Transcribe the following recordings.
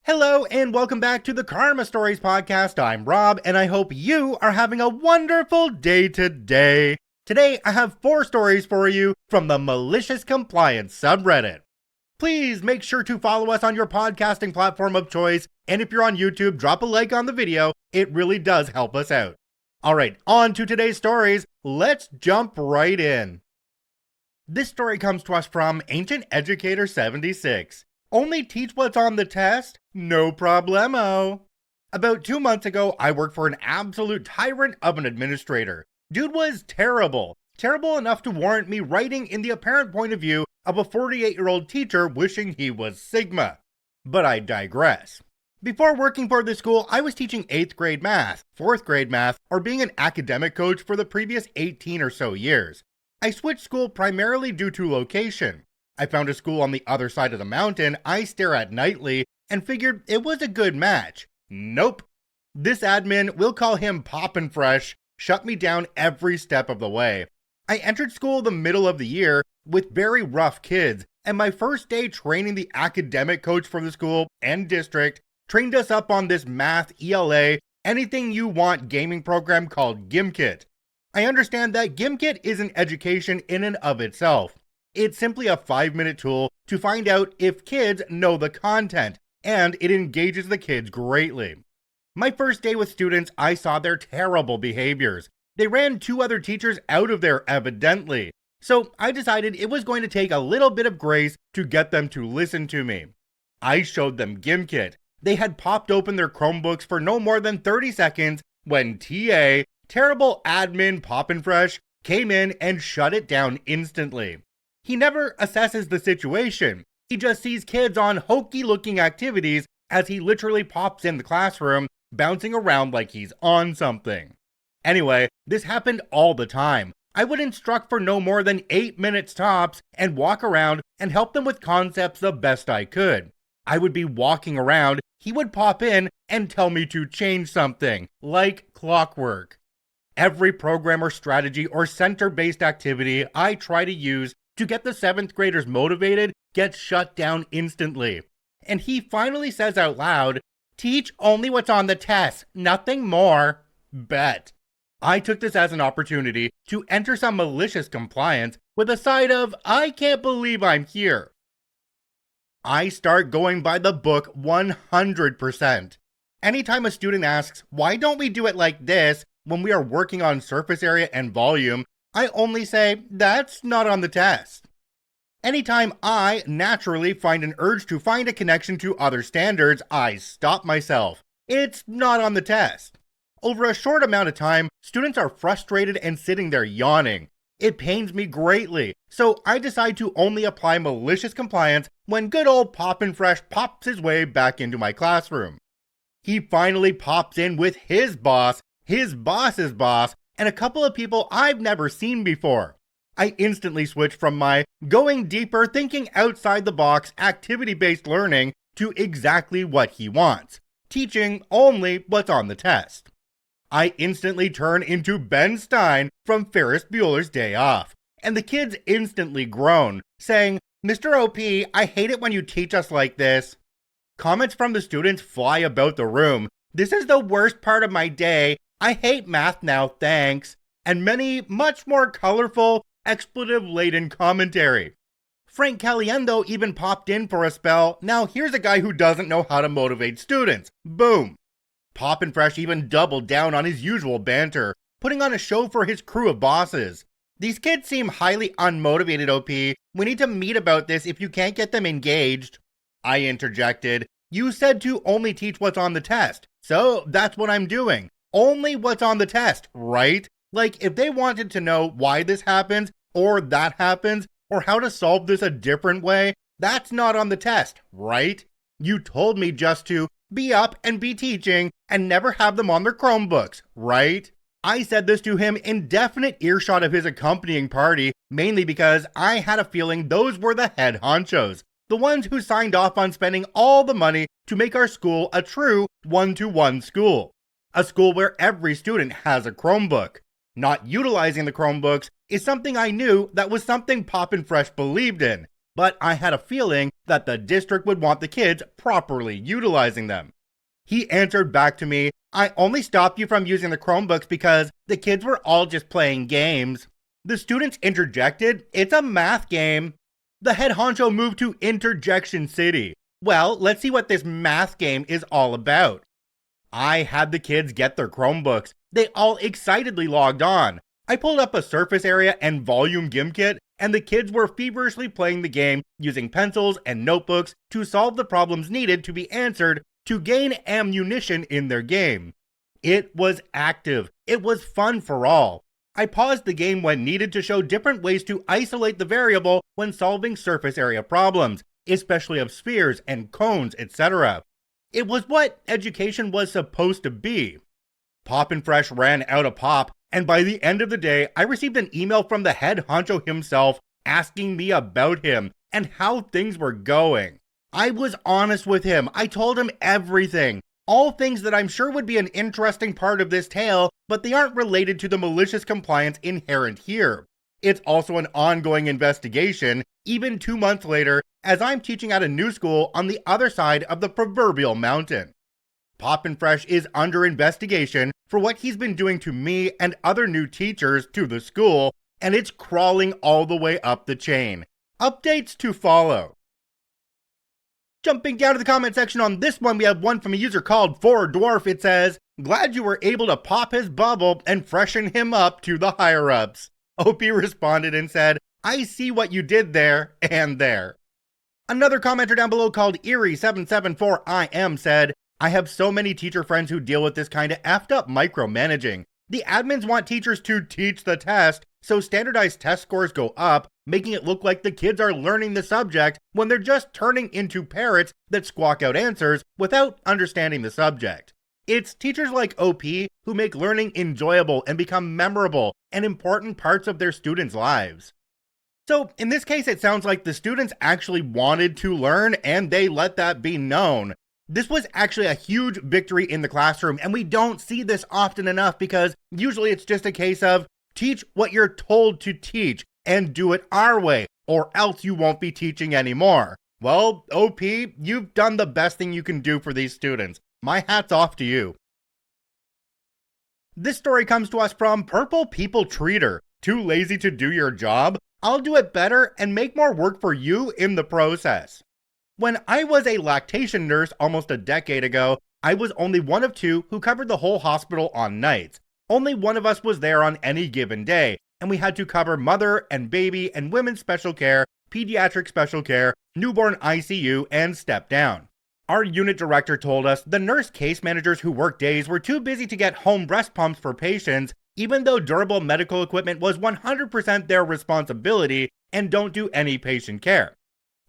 Hello and welcome back to the Karma Stories podcast. I'm Rob and I hope you are having a wonderful day today. Today I have 4 stories for you from the Malicious Compliance subreddit. Please make sure to follow us on your podcasting platform of choice, and if you're on YouTube, drop a like on the video. It really does help us out. Alright, on to today's stories. Let's jump right in. This story comes to us from Ancient Educator 76. Only teach what's on the test? No problemo. About 2 months ago, I worked for an absolute tyrant of an administrator. Dude was terrible. Terrible enough to warrant me writing in the apparent point of view of a 48-year-old teacher wishing he was Sigma. But I digress. Before working for this school, I was teaching 8th grade math, 4th grade math, or being an academic coach for the previous 18 or so years. I switched school primarily due to location. I found a school on the other side of the mountain I stare at nightly and figured it was a good match. Nope. This admin, we'll call him Poppin' Fresh, shut me down every step of the way. I entered school the middle of the year with very rough kids, and my first day training the academic coach for the school and district trained us up on this math, ELA, anything you want gaming program called Gimkit. I understand that Gimkit is an education in and of itself. It's simply a 5-minute tool to find out if kids know the content, and it engages the kids greatly. My first day with students, I saw their terrible behaviors. They ran 2 other teachers out of there evidently, so I decided it was going to take a little bit of grace to get them to listen to me. I showed them Gimkit. They had popped open their Chromebooks for no more than 30 seconds when TA, terrible admin Poppin' Fresh, came in and shut it down instantly. He never assesses the situation. He just sees kids on hokey-looking activities as he literally pops in the classroom, bouncing around like he's on something. Anyway, this happened all the time. I would instruct for no more than 8 minutes tops and walk around and help them with concepts the best I could. I would be walking around, he would pop in and tell me to change something, like clockwork. Every program or strategy or center-based activity I try to use to get the 7th graders motivated gets shut down instantly. And he finally says out loud, "Teach only what's on the test, nothing more." Bet. I took this as an opportunity to enter some malicious compliance with a side of, I can't believe I'm here. I start going by the book 100%. Anytime a student asks, why don't we do it like this when we are working on surface area and volume, I only say, that's not on the test. Anytime I naturally find an urge to find a connection to other standards, I stop myself. It's not on the test. Over a short amount of time, students are frustrated and sitting there yawning. It pains me greatly, so I decide to only apply malicious compliance when good old Poppin' Fresh pops his way back into my classroom. He finally pops in with his boss, his boss's boss, and a couple of people I've never seen before. I instantly switch from my going deeper, thinking outside the box, activity-based learning to exactly what he wants, teaching only what's on the test. I instantly turn into Ben Stein from Ferris Bueller's Day Off, and the kids instantly groan, saying, "Mr. OP, I hate it when you teach us like this." Comments from the students fly about the room. "This is the worst part of my day. I hate math now, thanks," and many much more colorful, expletive-laden commentary. Frank Caliendo even popped in for a spell. Now here's a guy who doesn't know how to motivate students. Boom. Poppin' Fresh even doubled down on his usual banter, putting on a show for his crew of bosses. "These kids seem highly unmotivated, OP. We need to meet about this if you can't get them engaged." I interjected, "You said to only teach what's on the test, so that's what I'm doing. Only what's on the test, right? Like, if they wanted to know why this happens, or that happens, or how to solve this a different way, that's not on the test, right? You told me just to be up and be teaching and never have them on their Chromebooks, right?" I said this to him in definite earshot of his accompanying party, mainly because I had a feeling those were the head honchos, the ones who signed off on spending all the money to make our school a true one-to-one school. A school where every student has a Chromebook. Not utilizing the Chromebooks is something I knew that was something Poppin' Fresh believed in. but I had a feeling that the district would want the kids properly utilizing them. He answered back to me, "I only stopped you from using the Chromebooks because the kids were all just playing games." The students interjected, "It's a math game." The head honcho moved to Interjection City. "Well, let's see what this math game is all about." I had the kids get their Chromebooks. They all excitedly logged on. I pulled up a surface area and volume gimkit, and the kids were feverishly playing the game using pencils and notebooks to solve the problems needed to be answered to gain ammunition in their game. It was active. It was fun for all. I paused the game when needed to show different ways to isolate the variable when solving surface area problems, especially of spheres and cones, etc. It was what education was supposed to be. Pop and Fresh ran out of pop, and by the end of the day, I received an email from the head honcho himself asking me about him and how things were going. I was honest with him. I told him everything. All things that I'm sure would be an interesting part of this tale, but they aren't related to the malicious compliance inherent here. It's also an ongoing investigation, even 2 months later, as I'm teaching at a new school on the other side of the proverbial mountain. Pop and Fresh is under investigation for what he's been doing to me and other new teachers to the school, and it's crawling all the way up the chain. Updates to follow. Jumping down to the comment section on this one, we have one from a user called 4Dwarf. It says, "Glad you were able to pop his bubble and freshen him up to the higher-ups." OP responded and said, "I see what you did there and there." Another commenter down below called Eerie774IM said, "I have so many teacher friends who deal with this kind of effed up micromanaging. The admins want teachers to teach the test, so standardized test scores go up, making it look like the kids are learning the subject when they're just turning into parrots that squawk out answers without understanding the subject. It's teachers like OP who make learning enjoyable and become memorable and important parts of their students' lives." So in this case, it sounds like the students actually wanted to learn and they let that be known. This was actually a huge victory in the classroom, and we don't see this often enough because usually it's just a case of teach what you're told to teach and do it our way, or else you won't be teaching anymore. Well, OP, you've done the best thing you can do for these students. My hat's off to you. This story comes to us from Purple People Treater. Too lazy to do your job? I'll do it better and make more work for you in the process. When I was a lactation nurse almost a decade ago, I was only one of 2 who covered the whole hospital on nights. Only one of us was there on any given day, and we had to cover mother and baby and women's special care, pediatric special care, newborn ICU, and step down. Our unit director told us the nurse case managers who worked days were too busy to get home breast pumps for patients, even though durable medical equipment was 100% their responsibility and don't do any patient care.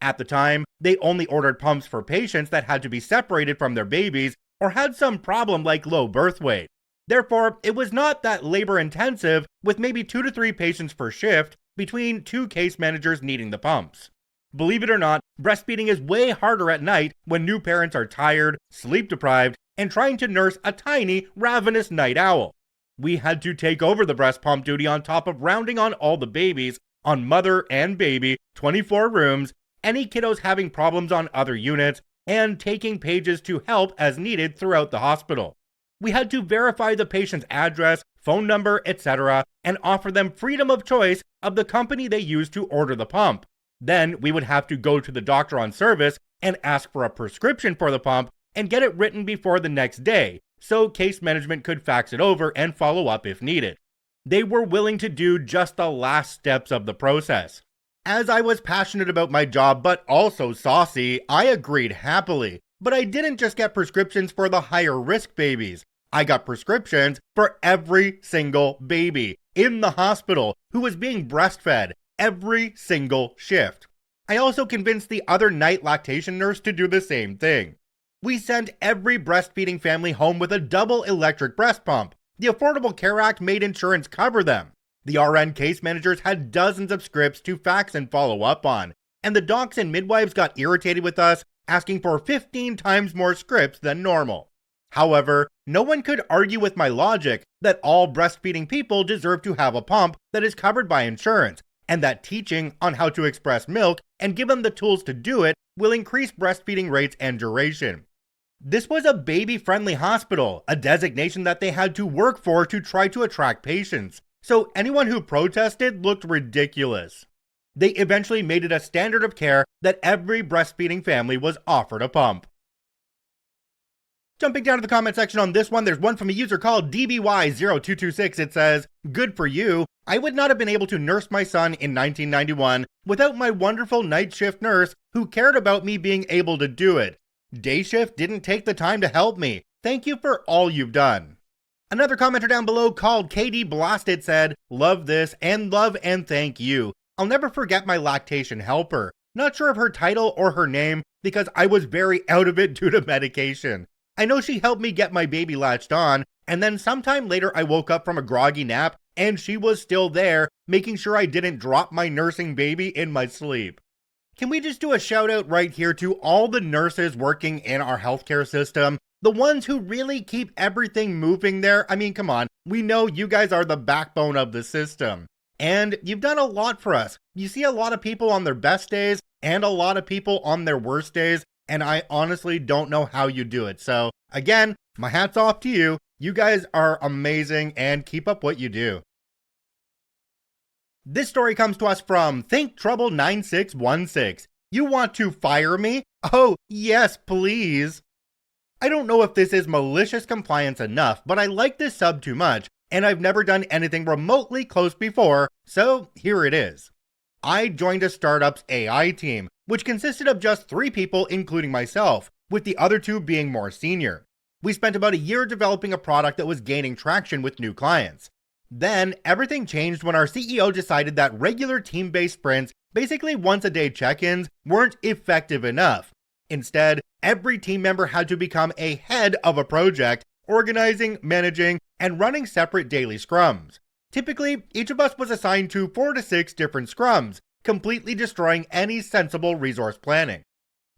At the time, they only ordered pumps for patients that had to be separated from their babies or had some problem like low birth weight. Therefore, it was not that labor intensive, with maybe 2 to 3 patients per shift between 2 case managers needing the pumps. Believe it or not, breastfeeding is way harder at night when new parents are tired, sleep deprived, and trying to nurse a tiny, ravenous night owl. We had to take over the breast pump duty on top of rounding on all the babies, on mother and baby, 24 rooms, any kiddos having problems on other units, and taking pages to help as needed throughout the hospital. We had to verify the patient's address, phone number, etc., and offer them freedom of choice of the company they used to order the pump. Then we would have to go to the doctor on service and ask for a prescription for the pump and get it written before the next day, so case management could fax it over and follow up if needed. They were willing to do just the last steps of the process. As I was passionate about my job but also saucy, I agreed happily. But I didn't just get prescriptions for the higher risk babies. I got prescriptions for every single baby in the hospital who was being breastfed every single shift. I also convinced the other night lactation nurse to do the same thing. We sent every breastfeeding family home with a double electric breast pump. The Affordable Care Act made insurance cover them. The RN case managers had dozens of scripts to fax and follow up on, and the docs and midwives got irritated with us, asking for 15 times more scripts than normal. However, no one could argue with my logic that all breastfeeding people deserve to have a pump that is covered by insurance, and that teaching on how to express milk and give them the tools to do it will increase breastfeeding rates and duration. This was a baby-friendly hospital, a designation that they had to work for to try to attract patients, so anyone who protested looked ridiculous. They eventually made it a standard of care that every breastfeeding family was offered a pump. Jumping down to the comment section on this one, there's one from a user called DBY0226. It says, "Good for you. I would not have been able to nurse my son in 1991 without my wonderful night shift nurse who cared about me being able to do it. Day shift didn't take the time to help me. Thank you for all you've done." Another commenter down below called KD Blasted said, "Love this and love and thank you. I'll never forget my lactation helper. Not sure of her title or her name because I was very out of it due to medication. I know she helped me get my baby latched on, and then sometime later I woke up from a groggy nap and she was still there, making sure I didn't drop my nursing baby in my sleep." Can we just do a shout out right here to all the nurses working in our healthcare system? The ones who really keep everything moving there. I mean, come on, we know you guys are the backbone of the system. And you've done a lot for us. You see a lot of people on their best days and a lot of people on their worst days, and I honestly don't know how you do it. So again, my hat's off to you. You guys are amazing and keep up what you do. This story comes to us from Think Trouble 9616. "You want to fire me? Oh, yes, please." I don't know if this is malicious compliance enough, but I like this sub too much, and I've never done anything remotely close before, so here it is. I joined a startup's AI team, which consisted of just 3 people including myself, with the other 2 being more senior. We spent about a year developing a product that was gaining traction with new clients. Then, everything changed when our CEO decided that regular team-based sprints, basically once-a-day check-ins, weren't effective enough. Instead, every team member had to become a head of a project, organizing, managing, and running separate daily scrums. Typically, each of us was assigned to 4 to 6 different scrums, completely destroying any sensible resource planning.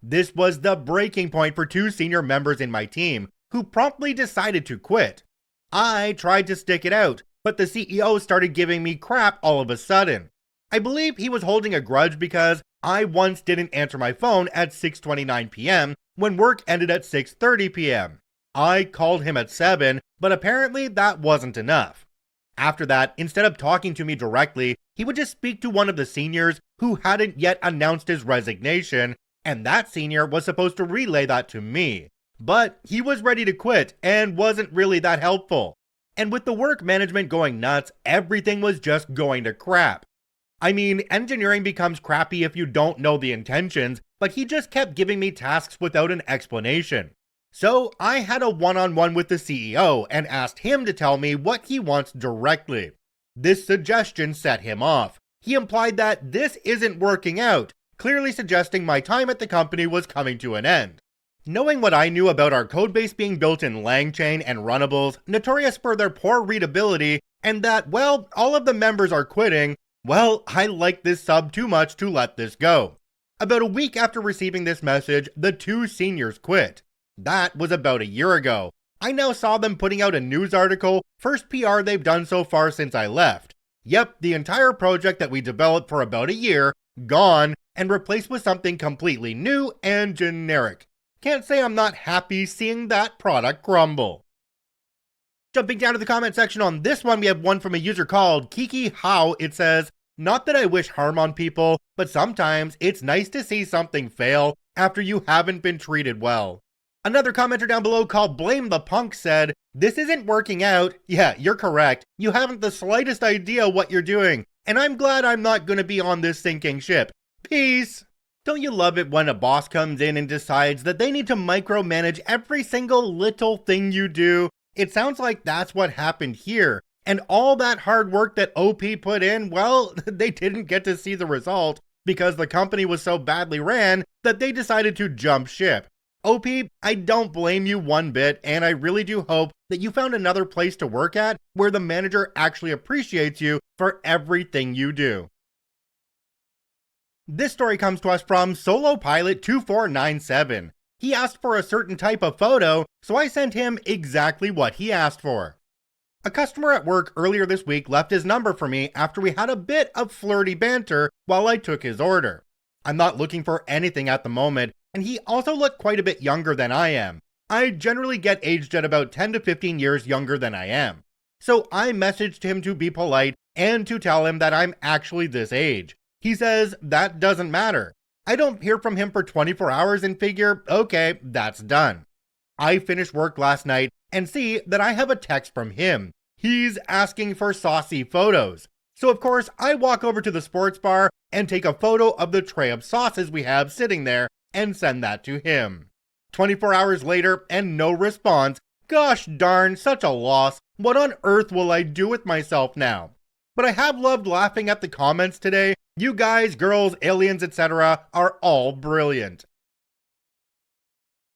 This was the breaking point for 2 senior members in my team, who promptly decided to quit. I tried to stick it out, but the CEO started giving me crap all of a sudden. I believe he was holding a grudge because I once didn't answer my phone at 6:29 p.m. when work ended at 6:30 p.m. I called him at 7, but apparently that wasn't enough. After that, instead of talking to me directly, he would just speak to one of the seniors who hadn't yet announced his resignation, and that senior was supposed to relay that to me. But he was ready to quit and wasn't really that helpful. And with the work management going nuts, everything was just going to crap. I mean, engineering becomes crappy if you don't know the intentions, but he just kept giving me tasks without an explanation. So I had a one-on-one with the CEO and asked him to tell me what he wants directly. This suggestion set him off. He implied that this isn't working out, clearly suggesting my time at the company was coming to an end. Knowing what I knew about our codebase being built in LangChain and runnables, notorious for their poor readability, and that, well, all of the members are quitting, well, I liked this sub too much to let this go. About a week after receiving this message, the 2 seniors quit. That was about a year ago. I now saw them putting out a news article, first PR they've done so far since I left. Yep, the entire project that we developed for about a year, gone, and replaced with something completely new and generic. Can't say I'm not happy seeing that product crumble. Jumping down to the comment section on this one, we have one from a user called Kiki How. It says, "Not that I wish harm on people, but sometimes it's nice to see something fail after you haven't been treated well." Another commenter down below called Blame the Punk said, "This isn't working out. Yeah, you're correct. You haven't the slightest idea what you're doing, and I'm glad I'm not gonna be on this sinking ship. Peace." Don't you love it when a boss comes in and decides that they need to micromanage every single little thing you do? It sounds like that's what happened here. And all that hard work that OP put in, well, they didn't get to see the result because the company was so badly ran that they decided to jump ship. OP, I don't blame you one bit, and I really do hope that you found another place to work at where the manager actually appreciates you for everything you do. This story comes to us from Solo Pilot 2497. He asked for a certain type of photo, so I sent him exactly what he asked for. A customer at work earlier this week left his number for me after we had a bit of flirty banter while I took his order. I'm not looking for anything at the moment, and he also looked quite a bit younger than I am. I generally get aged at about 10 to 15 years younger than I am. So I messaged him to be polite and to tell him that I'm actually this age. He says that doesn't matter. I don't hear from him for 24 hours and figure, okay, that's done. I finished work last night and see that I have a text from him. He's asking for saucy photos. So of course, I walk over to the sports bar and take a photo of the tray of sauces we have sitting there and send that to him. 24 hours later and no response. Gosh darn, such a loss. What on earth will I do with myself now? But I have loved laughing at the comments today. You guys, girls, aliens, etc. are all brilliant.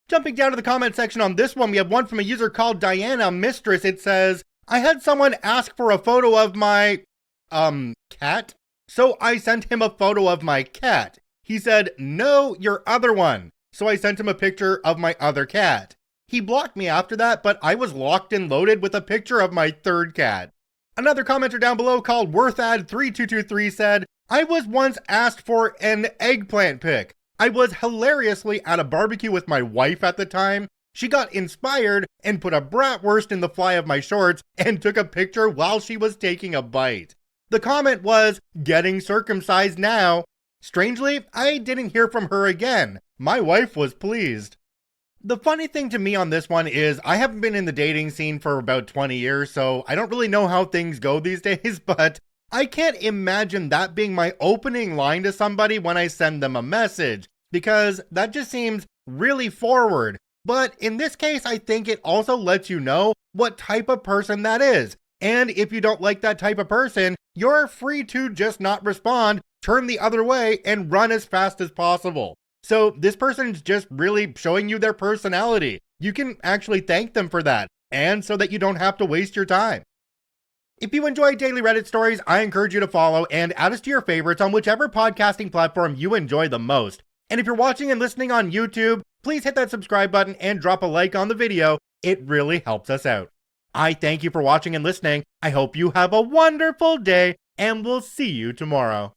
Jumping down to the comment section on this one, we have one from a user called Diana Mistress. It says, I had someone ask for a photo of my, cat. So I sent him a photo of my cat. He said, no, your other one. So I sent him a picture of my other cat. He blocked me after that, but I was locked and loaded with a picture of my third cat. Another commenter down below called Worthad3223 said, I was once asked for an eggplant pic. I was hilariously at a barbecue with my wife at the time. She got inspired and put a bratwurst in the fly of my shorts and took a picture while she was taking a bite. The comment was, getting circumcised now. Strangely, I didn't hear from her again. My wife was pleased. The funny thing to me on this one is I haven't been in the dating scene for about 20 years, so I don't really know how things go these days, but I can't imagine that being my opening line to somebody when I send them a message, because that just seems really forward. But in this case, I think it also lets you know what type of person that is. And if you don't like that type of person, you're free to just not respond, turn the other way, and run as fast as possible. So this person's just really showing you their personality. You can actually thank them for that, and so that you don't have to waste your time. If you enjoy daily Reddit stories, I encourage you to follow and add us to your favorites on whichever podcasting platform you enjoy the most. And if you're watching and listening on YouTube, please hit that subscribe button and drop a like on the video. It really helps us out. I thank you for watching and listening. I hope you have a wonderful day, and we'll see you tomorrow.